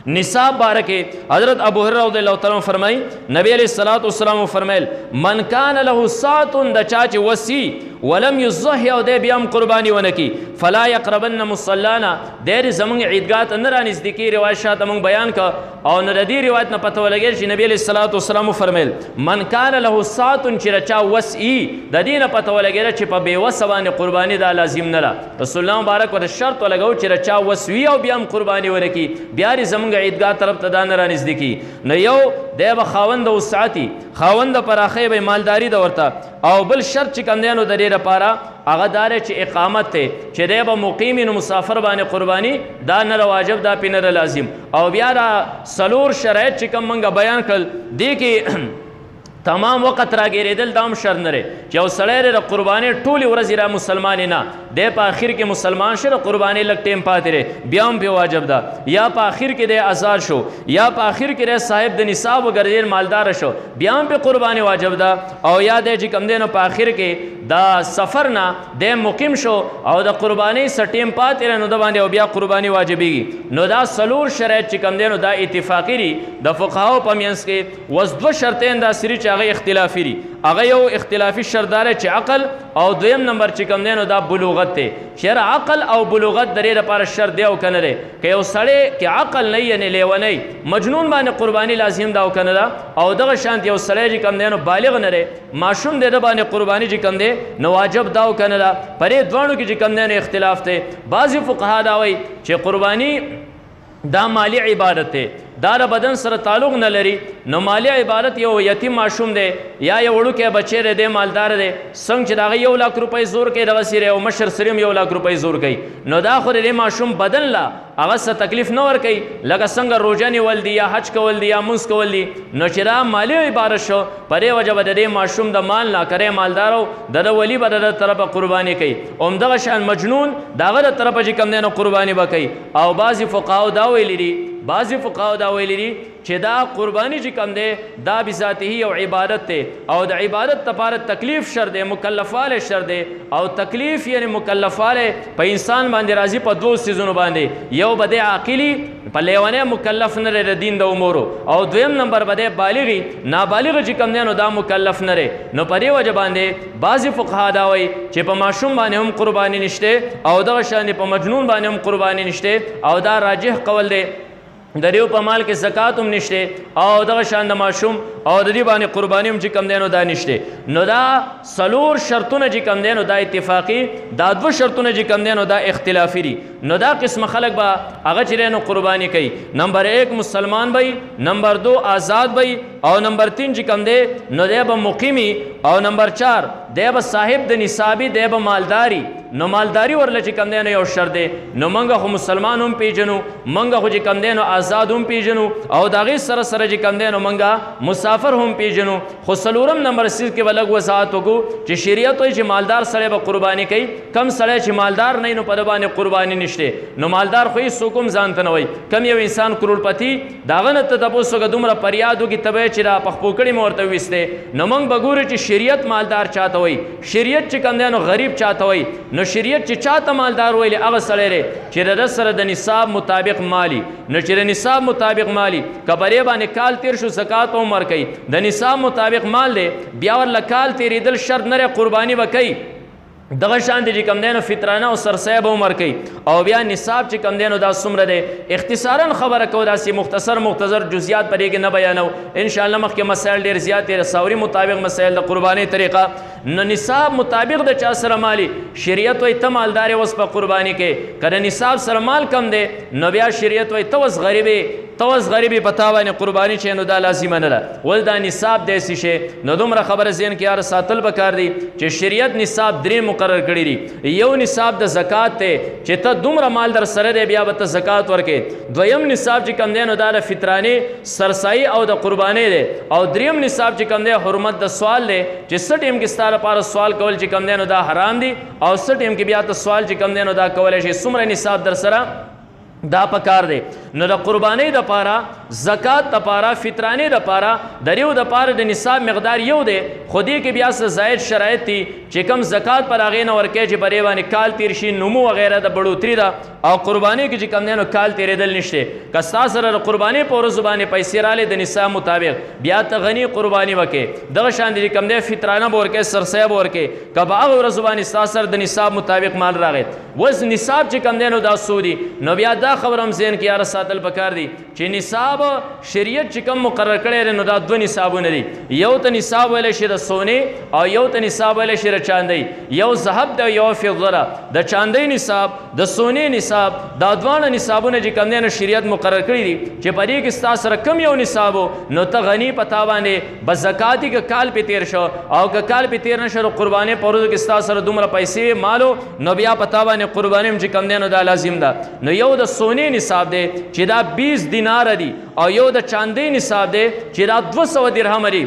نصاب بارکه حضرت ابو هريره رضی الله تعالی عنہ فرمای نبی علیہ الصلوۃ والسلام فرمایل من کان له ساعت د چاچ وسی ولم یضحی او د بیام قربانی ونکی فلا یقربن مصلانا د زمون عیدګات نه را نزدیکی روایت شاته مون بیان کا او نه د دې روایت نه پته ولګی چې نبی علیہ الصلوۃ والسلام فرمایل من کان له ساعت چې چا وسی د دې نه پته ولګی چې په بے وسوانه قربانی دا لازم نه را رسول الله مبارک ور شرط لګاو چې چا وسوی او بیام قربانی ونکی بیا زمون عیدګاه طرف ته دا نه را نزدیکی نو یو دی به خاوند وسعتی خاوند پراخې به مالداری د ورته او بل شرط چې کوم دی نو د دې لپاره هغه دار چې اقامت ته چې دی به مقیم نو مسافر باندې قربانی دا نه واجب دا پینه لازم او بیا را سلور شرایط چې کوم منګه بیان کړل دی کې تمام وخت راګیریدل دام شر نه لري چې او سړی د قرباني ټولې ورځې را مسلمان نه دی په آخر کې مسلمان شو قرباني لږ ټیم پاتې لري بیا هم په واجب ده یا په آخر کې دی آزاد شو یا په آخر کې دی صاحب د نصاب وګرځېدل مالدار شو بیا هم په قرباني واجب ده او یا دی چې کم دی نو په آخر کې دا سفر نه دی مقیم شو او د قرباني سټیم پاتې لري نو د باندې او بیا قرباني واجبېږي نو دا سلور شرایط چې کم دی نو دا اتفاقي دي د فقهاو په منځ کې وس دوه شرطین دا سری هغه اختلافي دي هغه یو اختلافي شردار چې عقل او دویم نمبر چې کوم دی نو دا بلوغت دی چې عقل او بلوغت درې لپاره شرط دی او کنه دی که یو سړی کې عقل نه یعنی لیونی مجنون باندې قرباني لازم دا او کنه دا او دغه شانت یو سړی چې کوم دی نو بالغ نه دی ماشوم دی د باندې قرباني چې کوم دی نو واجب دا او کنه دا پرې دوانو کې چې کوم دی نو اختلاف دی بعضی فقها دا وایي چې قرباني دا مالی عبادت دی دا د بدن سره تعلق نه لري نو مالی عبادت یو یتیم ماشوم دی یا یو وړوکی بچی دی مالدار دی څنګه چې دغه 1 لک روپۍ زور کوي دغه سره یو مشر سره 1 لک روپۍ زور کوي نو دا خو د ماشوم بدن لا هغه څه تکلیف نه ور کوي لکه څنګه روزه نیول دی یا حج کول دی یا منځ کول دی نو چې دا مالی عبادت شو پرې وجه به د ماشوم د مال نه کرے مالدارو د ولی به د طرفه قرباني کوي اومدغه شان مجنون دغه د طرفه چې کم دی نو قرباني وکي او بعضی فقهاو دا ویلي دي بعضی فقهاو دا ویلي دي چې دا قرباني چې کم دی دا بذاته یو عبادت دی او د عبادت لپاره تکلیف شر دی مکلفاله شر دی او تکلیف یعنی مکلفاله په انسان باندې راځي په دوه سيزونو باندې یو بده عاقلی په لیوانه مکلف نه لري دین د امورو او دویم نمبر بده بالغی نابالغ چې کم دی نو دا مکلف نه لري نو په دې وجه باندې بعضی فقها دا وایي چې په ماشوم باندې هم قرباني نشته او دغه شان په مجنون باندې هم قرباني نشته او دا راجح قول دی د دیو په مال کې زکات هم نشته او دغه شان د ماشوم او د دې باندې قرباني هم چې کم دی نو دا نشته نو دا سلور شرطونه چې کم دی نو دا اتفاقی دا دوه شرطونه چې کم دی نو دا اختلافي دي نو دا قسم خلق به هغه چې نو قرباني کوي نمبر 1 مسلمان وي نمبر 2 آزاد وي او نمبر 3 چې کم دی نو دی به مقیمی او نمبر 4 دی به صاحب د نصابي دی به مالداری نو مالداری ورله چې کم دی نو یو شرط دی نو منګه خو مسلمان هم پیژنو منګه خو چې کم دی نو آزاد هم پیژنو او داغه سره سره چې کم دی نو منګه مسافر هم پیژنو خو سلورم نمبر 6 کې بلګ وضاحت وکړو چې شریعت وایي چې مالدار سره به قرباني کوي کم سره چې مالدار نه نو په باندې قرباني نشته نو مالدار خو هیڅ حکم ځانته نه وایي کم یو انسان کروڑپتی داغه نه ته تاسو کې دومره پریادو کې تبه چې را پخپوکړی مورته وسته نو منګ بګوري چې شریعت مالدار چاته وایي شریعت چې کم دی نو غریب چاته وایي نو شریعت چې چاته مالدار ویل هغه سره چې د سره د نصاب مطابق مالی نو چې د نصاب مطابق مالی کبره باندې کال تیر شو زکات او مر کوي د نصاب مطابق مال دی بیا ور لکال تیریدل شرط نه قرباني وکي دغه شان دي چې کم دینو فطرانه او سرسایب عمر کوي او بیا نصاب چې کم دینو دا څومره دی اختصارا خبره کو داسې مختصر جزئیات پرې کې نه بیانو ان شاء الله مخکې مسائل ډیر زیات دي ساوري مطابق مسائل د قرباني طریقه نو نصاب مطابق د چا سره مالی شریعت وي ته مالدار وس په قرباني کې کله نصاب سره مال کم دی نو بیا شریعت وي ته وس غریبې توس غریبي پتا باندې قرباني چې نو دا لازمه نه ده ول دا نصاب داسې شی نو دومره خبره ذهن کې یار ساتل پکار دي چې شریعت نصاب درې مقرر کړی دي یو نصاب د زکات ته چې ته دومره مال در سره دی بیا به ته زکات ورکې دویم نصاب چې کم دی نو دا د فطراني سرسایي او د قرباني دی او دریم نصاب چې کم دی حرمت د سوال دی چې څه ټیم کې ستا لپاره سوال کول چې کم دی نو دا حرام دي او څه ټیم کې بیا ته سوال چې کم دی نو دا کولی شي څومره نصاب در سره دا پکار دی نو د قربانی د پاره زکات د پاره فطرانی د پاره دریو د پاره د نصاب مقدار یو دی خودی کې بیا څه زائد شرایط دي چې کم زکات پر هغې نه ورکوي چې پرې باندې کال تیر شي نمو وغیره د بړوتري ده او قربانی کې چې کم دی نو کال تیرېدل نشته که ستا سره د قربانۍ په ورځو باندې پیسې رالی د نصاب مطابق بیا ته غني قرباني وکړې دغه شان دی چې کم دی فطرانه به ورکوې سرسایه به ورکوې که په هغه ورځو باندې ستا سره د نصاب مطابق مال راغی اوس نصاب چې کم دی نو دا څو دي نو بیا دا خبره هم ذهن کې یاره ساتل پکار دي چې نصاب شریعت چې کوم مقرر کړی دی نو دا دوه نصابونه دي یو ته نصاب ویلی شي د سونې او یو ته نصاب ویلی شي د چاندۍ یو ذهب دی او یو فضه ده د چاندۍ نصاب د سونې نصاب دا دواړه نصابونه چې کوم دی نو شریعت مقرر کړي دي چې په دې کې ستا سره کم یو نصاب نو ته غني په تا باندې بس زکات که کال پې تېر شو او که کال پې تېر نه شو د قربانۍ په ورځو کې ستا سره دومره پیسې مالو نو بیا په تا باندې قرباني هم چې کم دی نو دا لازم ده نو یو د سونې نصاب دی چې دا 20 دینار دي او یو د چاندۍ نصاب دی چې دا 200 درهم دي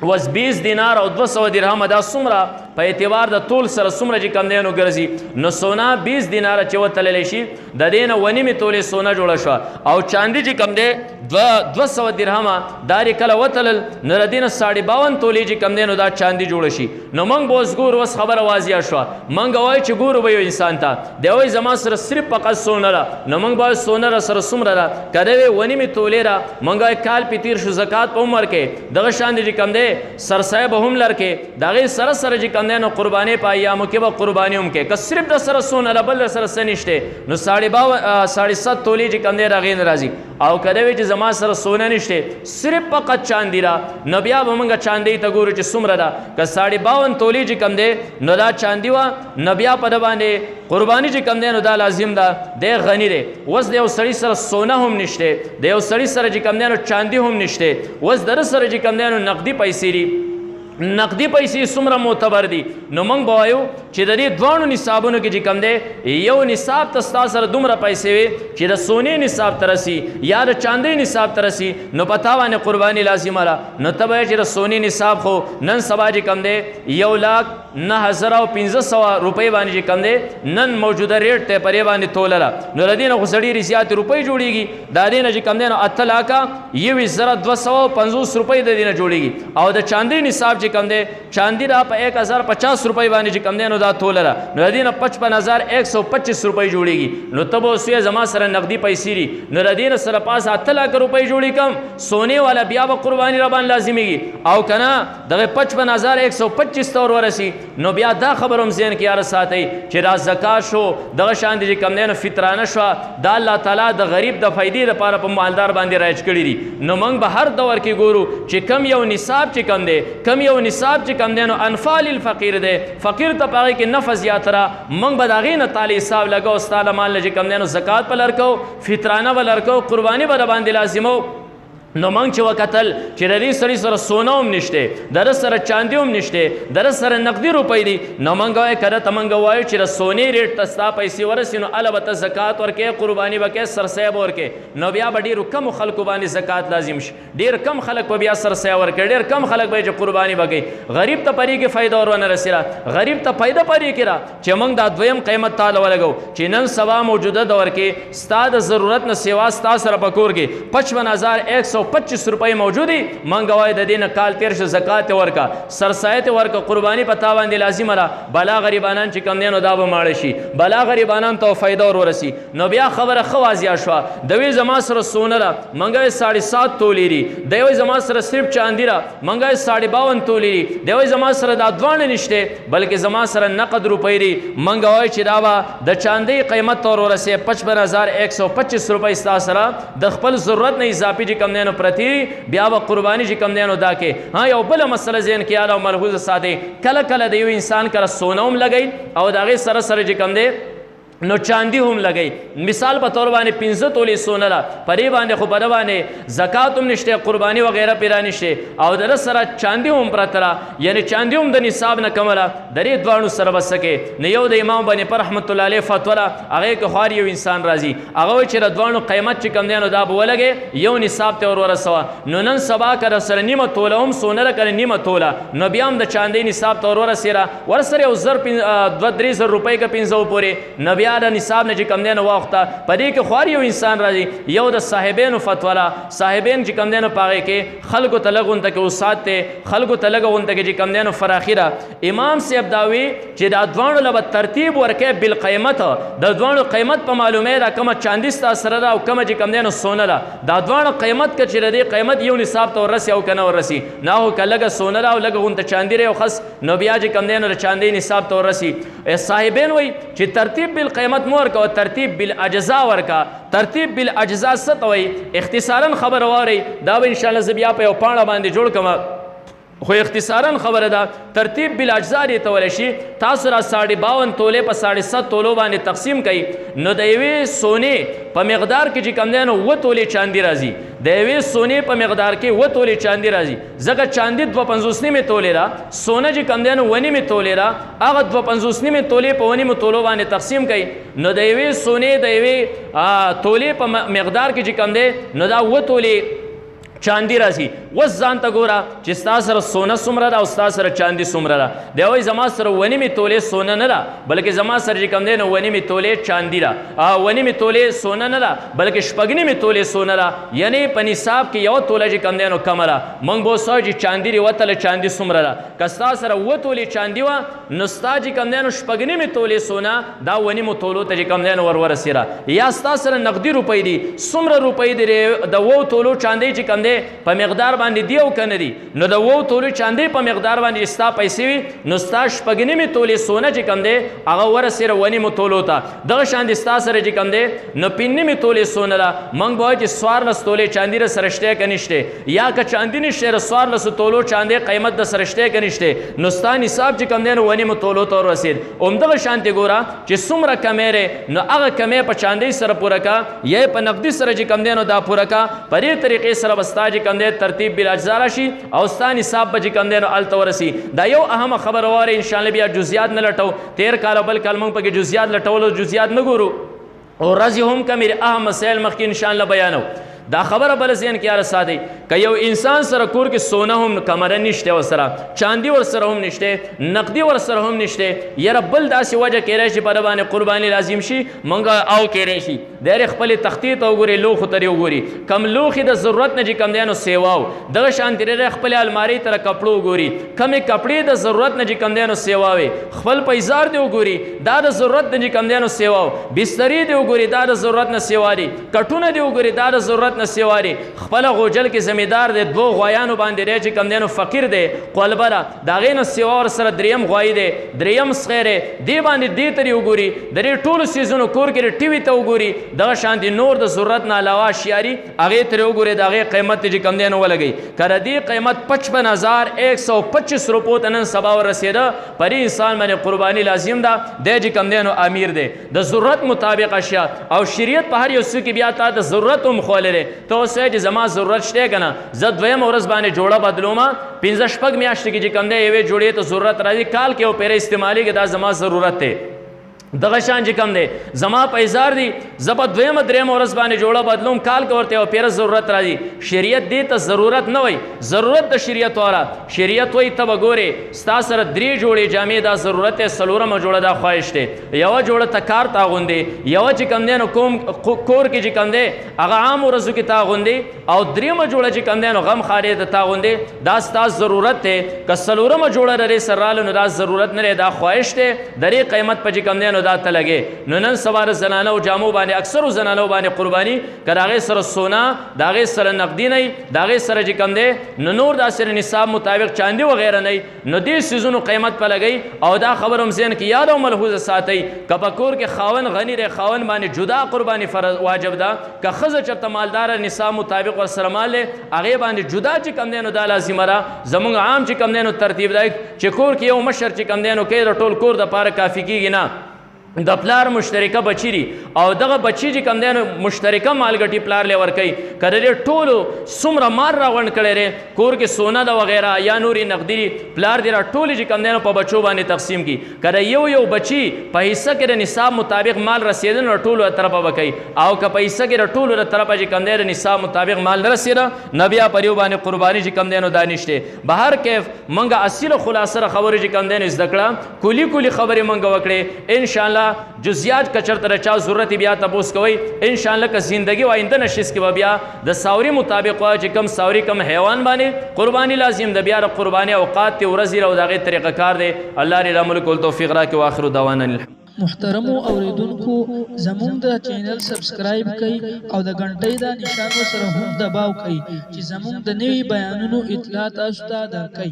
وس 20 دینار او 200 درهم دا څومره په اعتبار د طول سره څومره چې کم دی نو ګرځي نو سونا 20 دیناره چې وتللی شي د دې نه 1.5 تولې سونا جوړه شوه او چاندي چې کم دی 200 درهمه دا یې کله وتلل نو د دې نه 52 تولې چې کم دی نو دا چاندي جوړه شي نو موږ به اوس ګورو اوس خبره واضحه شوه موږ وایو چې ګورو به یو انسان ته دی وایي زما سره صرف فقط سونه ده نو موږ به سونه را سره څومره ده که دی وایي 1.5 تولې ده موږ وایو کال پې تېر شو زکات په هم ورکې دغه شان دی چې کم دی سرسایه به هم لرکې د هغې سره سره چې کم دی نو قربانۍ په ایامو کې به قرباني هم کې که صرف د سره سونه ده بل د سره څه نشته نو 7.5 تولې چې کم دی د هغې نه راځي او که دی وایي چې زما سره سونه نشته صرف فقط چاندي ده نو بیا به موږ چاندۍ ته ګورو چې څومره ده که 52 تولې چې کم دی نو دا چاندي وه نو بیا په ده باندې قرباني چې کم دی نو دا لازم ده دی غني دی اوس د یو سړي سره سونه هم نشته د یو سړي سره چې کم دی نو چاندي هم نشته اوس د ده سره چې کم دی نو نقدي پیسې دي نقدي پیسې څومره معتبر دي نو موږ به وایو چې د دې دواړو نصابونو کې چې کم دی یو نصاب ته ستا سره دومره پیسې وي چې د سونې نصاب ته رسي یا د چاندۍ نصاب ته رسي نو په تا باندې قرباني لازمه ده نو ته به چې د سونې نصاب خو نن سبا چې کم دی 1,09,500 روپۍ باندې چې کم دی نن موجوده ریټ ته پرې باندې تولله نو د دې نه خو ډېرې زیاتې روپۍ جوړېږي د دې نه چې کم دی نو 8,21,250 روپۍ د دې نه جوړېږي او د چاندۍ نصاب چې کم دی چاندي را په 1,050 روپۍ باندې چې کم دی نو دا توله ده نو د دې نه 55,125 روپۍ جوړېږي نو ته به اوس زما سره نقدي پیسې دي نو د دې نه سره پاس 8,00,000 روپۍ جوړې کم سونې والا بیا به قرباني را باندې لازمېږي او که نه دغه 55,125 ته ورسي نو بیا دا خبره هم ذهن کې یاره ساتئ چې دا زکات شو دغه شان دي چې کم دی نو فطرانه شوه دا الله تعالی د غریب د فایدې لپاره په مالدار باندې رایج کړي دي نو موږ به هر دور کې ګورو چې کم یو نصاب چې کم دی کم یو نصاب چې کم دی نو انفال الفقیر دی فقیر ته په هغې کې نفع زیاته را موږ به د هغې نه تاله حساب لګو ستا له مال نه چې کم دی نو زکات به لرکو فطرانه به لرکو قرباني به د باندې لازمو نو موږ چې وکتل چې د دې سړي سره سونه هم نشته د ده سره چاندي هم نشته د ده سره نقدي روپۍ دي نو موږ وایو که ته موږ وایو چې د سونې ریټ ته ستا پیسې ورسي نو هله به ته زکات ورکې قرباني به کې سرسایه به ورکې نو بیا به ډېرو کمو خلکو باندې زکات لازم شي ډېر کم خلک به بیا سرسایه ورکړي ډېر کم خلک به چې قرباني به کوي غریب ته پرې کې فایده ور ونه رسېده غریب ته فایده پرې کې را چې موږ دا دویم قیمت تاله ولګو چې نن سبا موجوده دور کې ستا د ضرورت نه سوا ستا سره په کور کې 55,125 روپۍ موجودي موږ وایو د دې نه کال تېر شه زکات ورکه سرسایت ورکه قرباني په تا باندې لازمه ده بلا غریبانان چې کم دی نو دا به ماړه شي بلا غریبانان ته فایده ور ورسي نو بیا خبره ښه واضحه شوه د وی زما سره سونه ده موږ وایو 7.5 تولې دي دی وایي زما سره صرف چاندي ده موږ وایو 52 تولې دي دی وایي زما سره دا دواړه نشته بلکې زما سره نقد روپۍ دي موږ وایو چې دا به د چاندۍ قیمت ته ور ورسي 55,125 روپۍ ستا سره د خپل ضرورت نه اضافي چې کم دی نو پرتې بیا به قرباني چې کم دی نو دا کې یو بله مسله ذهن کې یاده او ملحوظه ساتئ کله کله د یو انسان کله سونه هم لګئ او د هغې سره سره چې کم دی نو چاندي هم لګي. مثال په تور باندې 15 تولې سونه را پرې باندې خو بده باندې زکات هم نشته، قرباني وغیرہ پیرا نشته، او در سره چاندي هم پرته را، یعنی چاندي هم د نصاب نه کمره درې دوانو سره بسکه. نه یو د امام باندې پر رحمت الله علیه فتوا را هغه که خار یو انسان راضي هغه چې د دوانو قیمت چې کم دی نو دا به ولګي یو نصاب ته ور ورسوه. نو نن سبا که سره نیمه توله هم سونه را کړي نیمه توله نو بیا هم د چاندي نصاب ته ور ورسېره ورسره یو زر 2-3 روپۍ که 500 پورې نو بیا د نصاب نه چې کم دی نو واخته. په دې کې خوار یو انسان راځي یو د صاحبینو فتوا را صاحبین چې کم دی نو په هغې کې خلکو ته لږ غونته کې وسعت دی، خلکو ته لږه غونته کې چې کم دی نو فراخي را. امام صاحب دا وی چې دا دواړو له به ترتیب ورکوي بالقیمت، د دواړو قیمت په معلومه دا کومه چاندي ستا سره ده او کومه چې کم دی نو سونه ده. دا دواړو قیمت که چې د دې قیمت یو نصاب ته ورسي او که نه ورسي نه هو که لږه سونه ده او لږه غونته چاندي رهي او خس نو بیا چې کم دی نو د چاندي نصاب ته ورسي. صاحبین وایي چې ترتیب بالقیمت مو ورکوه، ترتیب بالاجزا ورکه. ترتیب بالاجزا څه ته وایي؟ اختصارا خبر واورئ، دا به انشاءالله زه بیا په یو پاڼه باندې جوړ کړم، خو اختصارا خبره ده. ترتیب بالاجزا دې ته ویلی شي. تاسو را 52 تولې په 7.5 تولو باندې تقسیم کړئ نو د یوې سونې په مقدار کې چې کم دی نو 2 تولې چاندي راځي. د یوې سونې په مقدار کې 2 تولې چاندي راځي، ځکه چاندي 2.50 تولې را، سونه چې کم دی نو 1.5 تولې را، هغه 2.50 تولې په 1.5 تولو باندې تقسیم کړئ نو د یوې سونې د یوې تولې په مقدار کې چې کم دی نو دا 2 تولې چاندي راځي. وس ځان ته ګوره چې ستا سره سونه څومره ده او ستا سره چاندي څومره ده. دی وایي زما سره 1.5 تولې سونه نه ده بلکې زما سره چې کوم دی نو 1.5 تولې چاندي ده، 1.5 تولې سونه نه ده بلکې 6.5 تولې سونه ده. یعنی په نصاب کې یو توله چې کوم دی نو کمه ده. موږ به وس وایو چې چاندي دې وتله چاندي څومره ده. که ستا سره 2 تولې چاندي وه نو ستا چې کوم دی نو 6.5 تولې سونه دا 1.5 تولو ته چې کوم دی نو ور ورسېره. یا ستا سره نقدي روپۍ دي، څومره روپۍ دي د 2 تولو چاندي چې کوم دی په مقدار باندې دی او کنه دی نو د 2 تولې چاندي په مقدار باندې ستا پیسې وي نو ستا 6.5 تولې سونه چې کم دی هغه ورسېره 1.5 تولو ته. دغه شان دي ستا سره چې کم دی نو 5.5 تولې سونه ده. موږ به وایو چې 14 تولې چاندي د سره شته که نشته، یا که چاندي نشته د 14 تولو چاندي قیمت د سره شته که نشته نو ستا نصاب چې کم دی نو 1.5 تولو ته ورسېد. همدغه شانتې ګوره چې څومره کمی دی نو هغه کمی په چاندۍ سره پوره کا یا په نقدي سره چې کم دی نو دا پوره کا. په دې طریقې سره به ستا چې کم دی ترتیب بالاجزا راشي او ستا نصاب به چې کم دی نو هلته ورسي. دا یو اهمه خبره واره انشاءالله بیا جزیات نه لټو. تیر کال او بل کال موږ پکې جزیات لټولو جزیات نه ګورو او ورځې هم کمې اهم مسایل مخکې انشاءالله بیانو. دا خبره بل ذهن کې یاره ساتئ که یو انسان سره کور کې سونه هم کمره نشته ورسره، چاندي ورسره هم نشته، نقدي ورسره هم نشته، یاره بل داسې وجه کیدای شي په ده باندې قرباني لازم شي موږ او کیدای شي د هرې خپلې تختې ته وګوري، لوښو ته وګوري، کم لوښې د ضرورت نه چې کم دی نو سیواو. دغه شانتې د خپلې المارۍ ته د کپړو وګوري، کمې کپړې د ضرورت نه چې کم دی نو سیواوې. خپل پیزار دی وګوري دا د ضرورت نه چې کم دی نو سیواو. بسترې دی وګوري دا د ضرورت نه سیوا دي. کټونه دی وګوري دا د ضرورت نه سیوا دي. خپله غوجل کې زمیندار دی 2 غوایانو باندې دی چې کم دی نو فقیر دی قلبه ده د هغې نه سیوا ورسره 3م غوایي دی 3م سخی دی دې باندې دې ته وګوري د دې ټولو څیزونو کور کې ټي وي ته وګوري. دغه شانتې نور د ضرورت نه علاوه اشیاري هغې ته وګوري د هغې قیمت چې کم دی نو ولګوي. که د دې قیمت 55,125 روپو ته نن سبا ورسېده په دې انسان باندې قرباني لازم ده. دی چې کم دی نو امیر دی د ضرورت مطابق اشیا او شریعت په هر یو څه کې بیا تا د ضرورت هم ښولی دی. ته اوس چې زما ضرورت شته که نه زه 2یم ورځ باندې جوړه بدلومه 15-16 میاشتې کې چې کم دی یوې جوړې ته ضرورت راځي کال کې یو پیره استعمالېږي دا زما ضرورت دی. دغه شان چې کم دی زما پیزار دی زه په 2یم 3یم ورځ باندې جوړه بدلوم کال کې ورته یو پیره ضرورت راځي. شریعت دې ته ضرورت نه وایي، ضرورت د شریعت والا. شریعت وایي ته به ګورې ستا سره 3 جوړې جامې دا ضرورت دی، 4مه جوړه دا خواهش دی، یوه جوړه ته کار ته اغوندې، یوه چې کم دی نو کوم کور کې چې کم دی هغه عام ورځو کې ته اغوندې، او 3مه جوړه چې کم دی نو غم خارې ته ته اغوندې. دا ستا ضرورت دی. که 4مه جوړه د دې سره راغله نو دا ضرورت نه دی، دا خواهش دی. د دې قیمت په چې کم دی نو دا ته لګې. نو نن سبا د زنانو جامو باندې اکثرو زنانو باندې قرباني که د هغې سره سونه د هغې سره نقدي نه وي د هغې سره چې کم دی نو نور داسې نصاب مطابق چاندي وغیره نه وي نو دې څیزونو قیمت په لګوي. او دا خبر هم ذهن کې یاد او ملحوظه ساتئ که په کور کې خاوند غني دی خاوند باندې جدا قرباني فرض واجب ده. که ښځه چېرته مالداره نصاب مطابق ورسره مال دی هغې باندې جدا چې کم دی نو دا لازمه ده. زمونږ عام چې کم دی نو ترتیب دی چې کور کې یو مشر چې کم دی نو کوي د ټول کور دپاره کافي کېږي نه. د پلار مشترکه بچی دي او دغه بچی چې کوم دی نو مشترکه مالګټي پلار له ورکوي که د دې ټولو څومره مال راغونډ کړی دی کور کې سونه ده وغیره یا نورې نقدي دي پلار دې را ټولې چې کوم دی نو په بچو باندې تقسیم کړي که د یو بچي په حصه کې د نصاب مطابق مال رسېده نو ټولو له طرفه به کوي او که په حصه کې د ټولو له طرفه چې کوم دی د نصاب مطابق مال نه رسېده نو بیا پر یو باندې قرباني چې کوم دی نو دا نشته به هر کیف موږ اصیله خلاصه خبرې چې کوم دی نو زده کړه کلي خبرې موږ وکړې انشاءالله جزئیات کچر تر چا ضرورت بیا تاسو کوي انشاءالله که زندگی و آینده نشس کې بیا د ساوري مطابق وا چې کم ساوري کم حیوان باندې قرباني لازم د بیا د قرباني اوقات ته ورځي او دغه طریقه کار دی الله دې موږ ول توفیق راکړي واخر دعوانا محترم اوریدونکو زموږ د چینل سبسکرایب کړئ او د غنټۍ د نشانو سره هم دباو کړئ چې زموږ د نوي بیانونو اطلاع تاسو ته درکړي